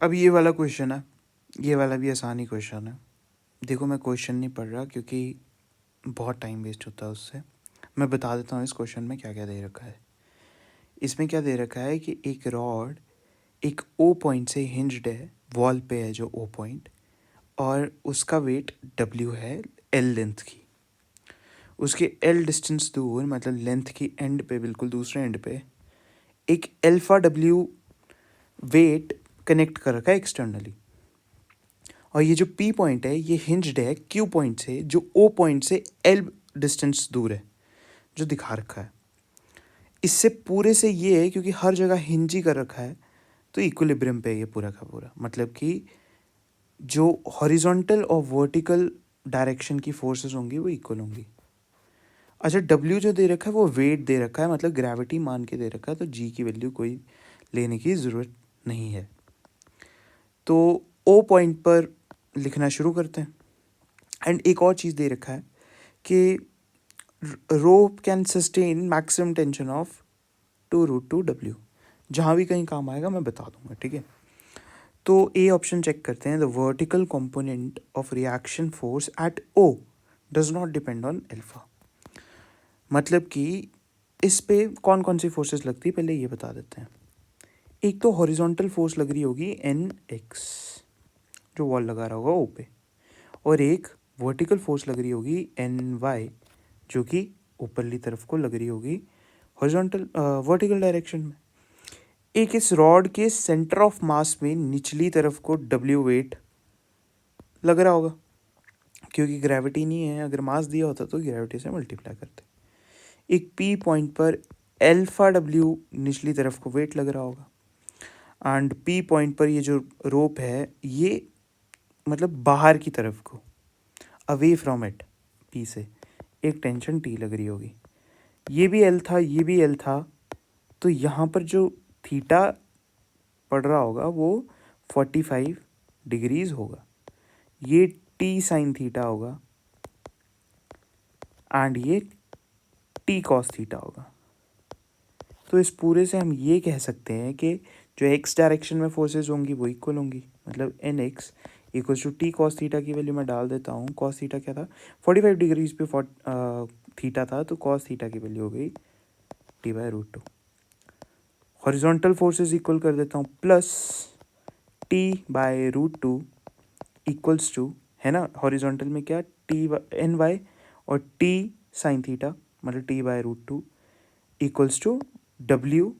अब ये वाला क्वेश्चन है, ये वाला भी आसानी क्वेश्चन है। देखो मैं क्वेश्चन नहीं पढ़ रहा क्योंकि बहुत टाइम वेस्ट होता है उससे। मैं बता देता हूँ इस क्वेश्चन में क्या क्या दे रखा है। इसमें क्या दे रखा है कि एक रॉड एक ओ पॉइंट से हिंज्ड है, वॉल पे है जो ओ पॉइंट, और उसका वेट डब्ल्यू है एल लेंथ की। उसके एल डिस्टेंस दूर, मतलब लेंथ की एंड पे, बिल्कुल दूसरे एंड पे एक एल्फा डब्ल्यू वेट कनेक्ट कर रखा है एक्सटर्नली। और ये जो पी पॉइंट है ये हिंज्ड है क्यू पॉइंट से जो ओ पॉइंट से एल डिस्टेंस दूर है, जो दिखा रखा है। इससे पूरे से ये है क्योंकि हर जगह हिंज ही कर रखा है, तो इक्विलिब्रियम पे ये पूरा का पूरा, मतलब कि जो हॉरिजॉन्टल और वर्टिकल डायरेक्शन की फोर्सेस होंगी वो इक्वल होंगी। अच्छा, डब्ल्यू जो दे रखा है वो वेट दे रखा है, मतलब ग्रेविटी मान के दे रखा है, तो जी की वैल्यू कोई लेने की ज़रूरत नहीं है। तो ओ पॉइंट पर लिखना शुरू करते हैं। एंड एक और चीज़ दे रखा है कि rope can sustain maximum tension of 2√2 W। जहाँ भी कहीं काम आएगा मैं बता दूंगा, ठीक है। तो ए ऑप्शन चेक करते हैं। The vertical component of reaction force at O does not depend on alpha. मतलब कि इस पे कौन कौन सी फोर्सेस लगती है पहले ये बता देते हैं। एक तो हॉरिजॉन्टल फोर्स लग रही होगी NX, जो वॉल लगा रहा होगा ओ पे, और एक वर्टिकल फोर्स लग रही होगी NY, जो कि ऊपरली तरफ को लग रही होगी हॉरिजॉन्टल वर्टिकल डायरेक्शन में। एक इस रॉड के सेंटर ऑफ मास में निचली तरफ को W वेट लग रहा होगा, क्योंकि ग्रेविटी नहीं है। अगर मास दिया होता तो ग्रेविटी से मल्टीप्लाई करते। एक P पॉइंट पर एल्फा W निचली तरफ को वेट लग रहा होगा। एंड P पॉइंट पर ये जो रोप है ये मतलब बाहर की तरफ को, अवे फ्रॉम इट, P से एक टेंशन T लग रही होगी। ये भी L था, ये भी L था, तो यहाँ पर जो थीटा पड़ रहा होगा वो 45 डिग्रीज होगा। ये T साइन थीटा होगा एंड ये T कॉस थीटा होगा। तो इस पूरे से हम ये कह सकते हैं कि जो एक्स डायरेक्शन में फोर्सेस होंगी वो इक्वल होंगी, मतलब NX equals to T cos theta की वैल्यू मैं डाल देता हूँ। कॉस थीटा क्या था, 45 डिग्रीज पे थीटा था, तो कॉस थीटा की वैल्यू हो गई T/√2। हॉरिजॉन्टल फोर्सेस इक्वल कर देता हूँ, प्लस T/√2 इक्वल्स टू, है ना, हॉरिजॉन्टल में क्या NY और T साइन थीटा, मतलब T/√2 equals to W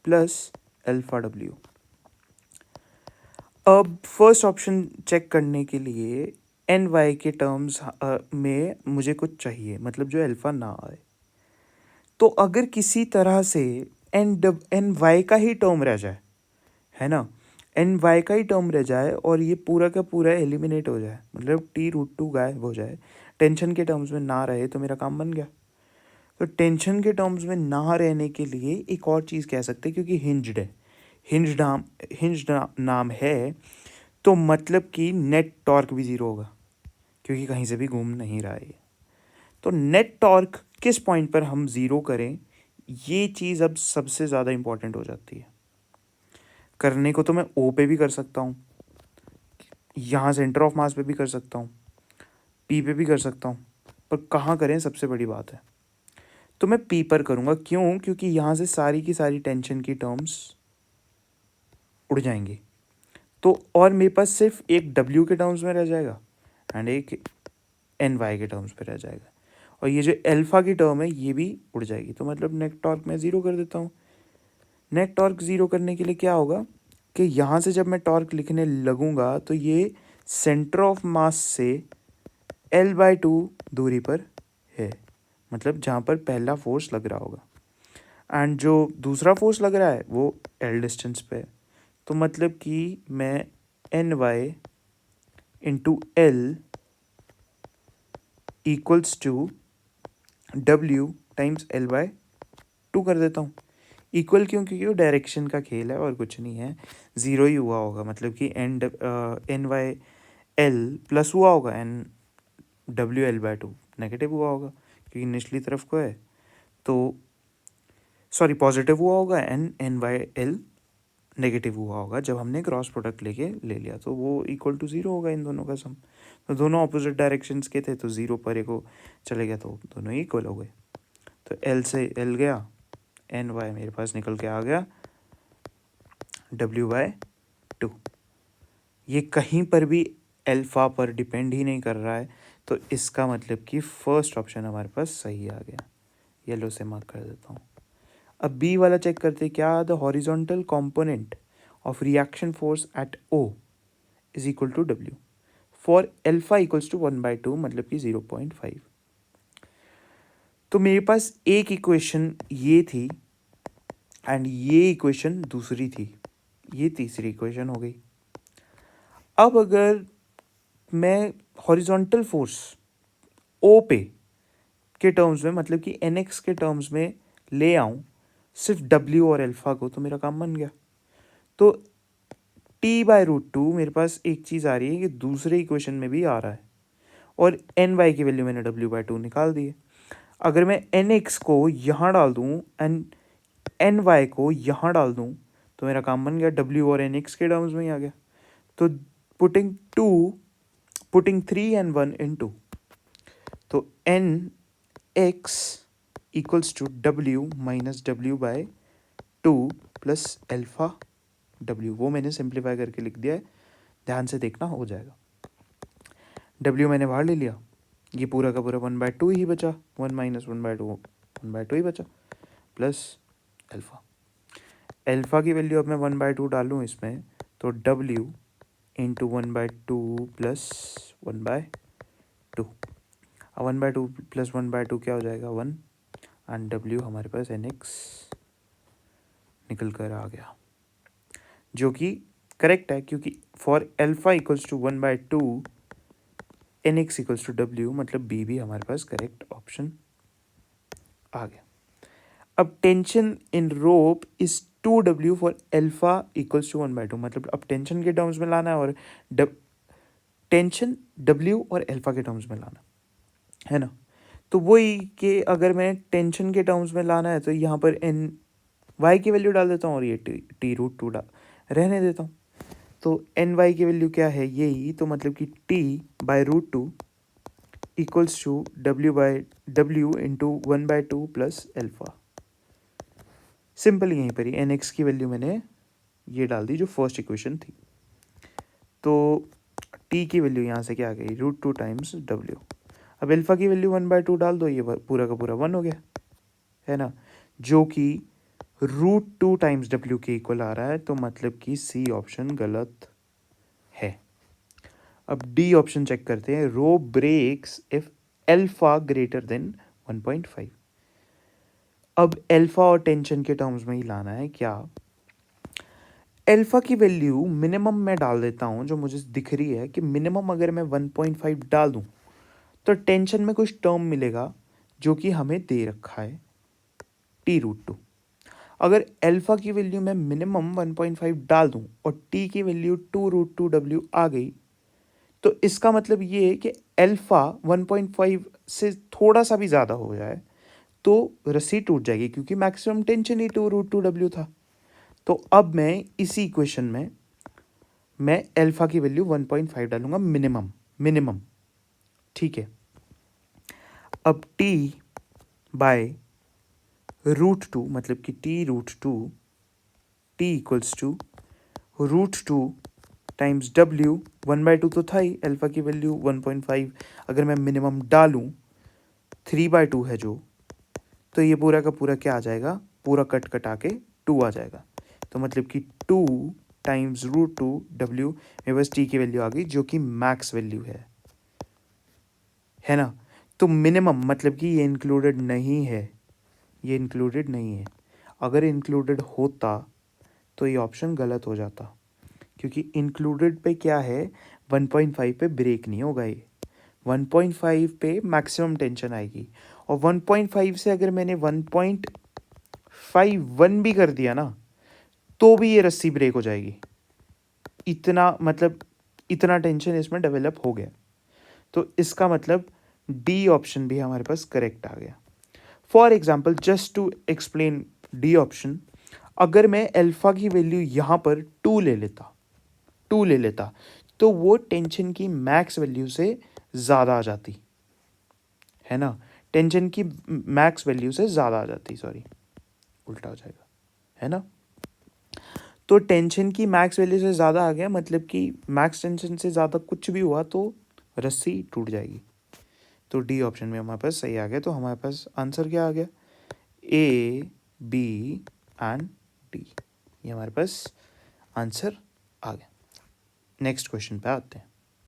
plus alpha W। अब फर्स्ट ऑप्शन चेक करने के लिए NY के टर्म्स में मुझे कुछ चाहिए, मतलब जो अल्फा ना आए। तो अगर किसी तरह से NY का ही टर्म रह जाए, है ना, NY का ही टर्म रह जाए और ये पूरा का पूरा एलिमिनेट हो जाए, मतलब T√2 गायब हो जाए, टेंशन के टर्म्स में ना रहे, तो मेरा काम बन गया। तो टेंशन के टर्म्स में ना रहने के लिए एक और चीज़ कह सकते हैं, क्योंकि हिंज्ड है, हिंज्ड नाम है, तो मतलब कि नेट टॉर्क भी ज़ीरो होगा, क्योंकि कहीं से भी घूम नहीं रहा है ये। तो नेट टॉर्क किस पॉइंट पर हम ज़ीरो करें, ये चीज़ अब सबसे ज़्यादा इंपॉर्टेंट हो जाती है। करने को तो मैं ओ पे भी कर सकता हूँ, यहाँ सेंटर ऑफ मास पे भी कर सकता हूँ, पी पे भी कर सकता हूँ, पर कहाँ करें सबसे बड़ी बात है। तो मैं पी पर करूँगा। क्यों? क्योंकि यहाँ से सारी की सारी टेंशन की टर्म्स उड़ जाएंगी, तो और मेरे पास सिर्फ एक W के टर्म्स में रह जाएगा एंड एक NY के टर्म्स पे रह जाएगा, और ये जो अल्फा की टर्म है ये भी उड़ जाएगी। तो मतलब नेट टॉर्क मैं ज़ीरो कर देता हूँ। नेट टॉर्क ज़ीरो करने के लिए क्या होगा कि यहाँ से जब मैं टॉर्क लिखने लगूंगा तो ये सेंटर ऑफ मास से L/2 दूरी पर है, मतलब जहाँ पर पहला फोर्स लग रहा होगा, एंड जो दूसरा फोर्स लग रहा है वो L डिस्टेंस पे है। तो मतलब कि मैं NY into L equals to W times L/2 कर देता हूँ। इक्वल क्यों? क्योंकि वो डायरेक्शन का खेल है और कुछ नहीं है, ज़ीरो ही हुआ होगा, मतलब कि NY L प्लस हुआ होगा, W L/2 नेगेटिव हुआ होगा, क्योंकि निचली तरफ को है, तो सॉरी पॉजिटिव हुआ होगा, NY L नेगेटिव हुआ होगा जब हमने क्रॉस प्रोडक्ट लेके ले लिया, तो वो इक्वल टू ज़ीरो होगा इन दोनों का सम। तो दोनों ऑपोजिट डायरेक्शंस के थे, तो ज़ीरो पर को चले गया, तो दोनों ही इक्वल हो गए। तो एल से एल गया, एन वाई मेरे पास निकल के आ गया W/2। ये कहीं पर भी अल्फ़ा पर डिपेंड ही नहीं कर रहा है, तो इसका मतलब कि फर्स्ट ऑप्शन हमारे पास सही आ गया। येलो से मार्क कर देता हूँ। अब बी वाला चेक करते हैं, क्या the horizontal component of reaction force at O is equal to W for alpha equals to 1/2, मतलब कि 0.5। तो मेरे पास एक इक्वेशन ये थी एंड ये इक्वेशन दूसरी थी, ये तीसरी इक्वेशन हो गई। अब अगर मैं हॉरिजॉन्टल फोर्स O पे के टर्म्स में, मतलब कि NX के टर्म्स में ले आऊँ सिर्फ W और अल्फा को, तो मेरा काम बन गया। तो T/√2 मेरे पास एक चीज़ आ रही है कि दूसरे इक्वेशन में भी आ रहा है, और NY की वैल्यू मैंने W/2 निकाल दी है। अगर मैं NX को यहाँ डाल दूँ एंड NY को यहाँ डाल दूँ, तो मेरा काम बन गया, W और NX के टर्म्स में ही आ गया। तो पुटिंग 3 and 1 in 2, तो NX equals to W minus W/2 plus alpha W, वो मैंने सिंप्लीफाई करके लिख दिया है, ध्यान से देखना, हो जाएगा। W मैंने बाहर ले लिया, ये पूरा का पूरा 1/2 ही बचा, 1 माइनस 1/2 1/2 ही बचा, प्लस अल्फा। अल्फा की वैल्यू अब मैं 1/2 डालूँ इसमें, तो W इंटू 1/2 प्लस 1/2। अब 1/2 प्लस 1/2 क्या हो जाएगा, 1, एंड W हमारे पास NX निकल कर आ गया, जो कि करेक्ट है, क्योंकि for alpha equals to 1/2 NX equals to W, मतलब बी भी हमारे पास करेक्ट ऑप्शन आ गया। अब tension in rope is 2W for alpha equals to 1/2, मतलब अब टेंशन के टर्म्स में लाना है, और टेंशन W और अल्फा के टर्म्स में लाना है ना। तो वही कि अगर मैं टेंशन के टर्म्स में लाना है, तो यहाँ पर NY की वैल्यू डाल देता हूँ, और ये T√2 रहने देता हूँ। तो NY की वैल्यू क्या है, यही, तो मतलब कि T/√2 equals to W into 1/2 plus alpha. Simple यहीं पर ही NX की वैल्यू मैंने ये डाल दी जो फर्स्ट इक्वेशन थी, तो T की वैल्यू यहाँ से क्या आ गई, √2 टाइम्स W। अब अल्फा की वैल्यू 1/2 डाल दो, ये पूरा का पूरा 1 हो गया, है ना, जो कि √2 टाइम्स W के इक्वल आ रहा है, तो मतलब कि C ऑप्शन गलत है। अब D ऑप्शन चेक करते हैं, rope breaks if alpha greater than 1.5। अब अल्फा और टेंशन के टर्म्स में ही लाना है क्या। अल्फा की वैल्यू मिनिमम में डाल देता हूँ, जो मुझे दिख रही है कि मिनिमम अगर मैं 1.5 डाल दूँ, तो टेंशन में कुछ टर्म मिलेगा जो कि हमें दे रखा है T√2। अगर अल्फा की वैल्यू मैं मिनिमम 1.5 डाल दूँ और T की वैल्यू 2√2W आ गई, तो इसका मतलब ये है कि अल्फा 1.5 से थोड़ा सा भी ज़्यादा हो जाए तो रस्सी टूट जाएगी, क्योंकि मैक्सिमम टेंशन ही 2√2W था। तो अब मैं इसी इक्वेशन में मैं अल्फा की वैल्यू 1.5 डालूंगा मिनिमम, ठीक है। अब T/√2, मतलब कि T√2 T equals to √2 times W, 1/2 तो था ही, अल्फा की वैल्यू 1.5 अगर मैं मिनिमम डालूँ, 3/2 है जो, तो ये पूरा का पूरा क्या आ जाएगा, पूरा कटा के 2 आ जाएगा, तो मतलब कि 2 टाइम्स √2 W, मेरे पास T की वैल्यू आ गई, जो कि मैक्स वैल्यू है ना। तो मिनिमम मतलब कि ये इंक्लूडेड नहीं है, ये इंक्लूडेड नहीं है। अगर इंक्लूडेड होता तो ये ऑप्शन गलत हो जाता, क्योंकि इंक्लूडेड पे क्या है, 1.5 पे ब्रेक नहीं होगा, ये 1.5 पे मैक्सिमम टेंशन आएगी, और 1.5 से अगर मैंने 1.51 भी कर दिया ना, तो भी ये रस्सी ब्रेक हो जाएगी। इतना मतलब इतना टेंशन इसमें डेवलप हो गया, तो इसका मतलब डी ऑप्शन भी हमारे पास करेक्ट आ गया। For example, just to explain D option, अगर मैं अल्फ़ा की वैल्यू यहाँ पर 2 ले लेता तो वो टेंशन की मैक्स वैल्यू से ज़्यादा आ जाती, है ना। टेंशन की मैक्स वैल्यू से ज़्यादा आ जाती, सॉरी उल्टा हो जाएगा, है ना। तो टेंशन की मैक्स वैल्यू से ज़्यादा आ गया, मतलब कि मैक्स टेंशन से ज़्यादा कुछ भी हुआ तो रस्सी टूट जाएगी। तो डी ऑप्शन में हमारे पास सही आ गया। तो हमारे पास आंसर क्या आ गया, ए बी एंड डी, ये हमारे पास आंसर आ गया। नेक्स्ट क्वेश्चन पे आते हैं।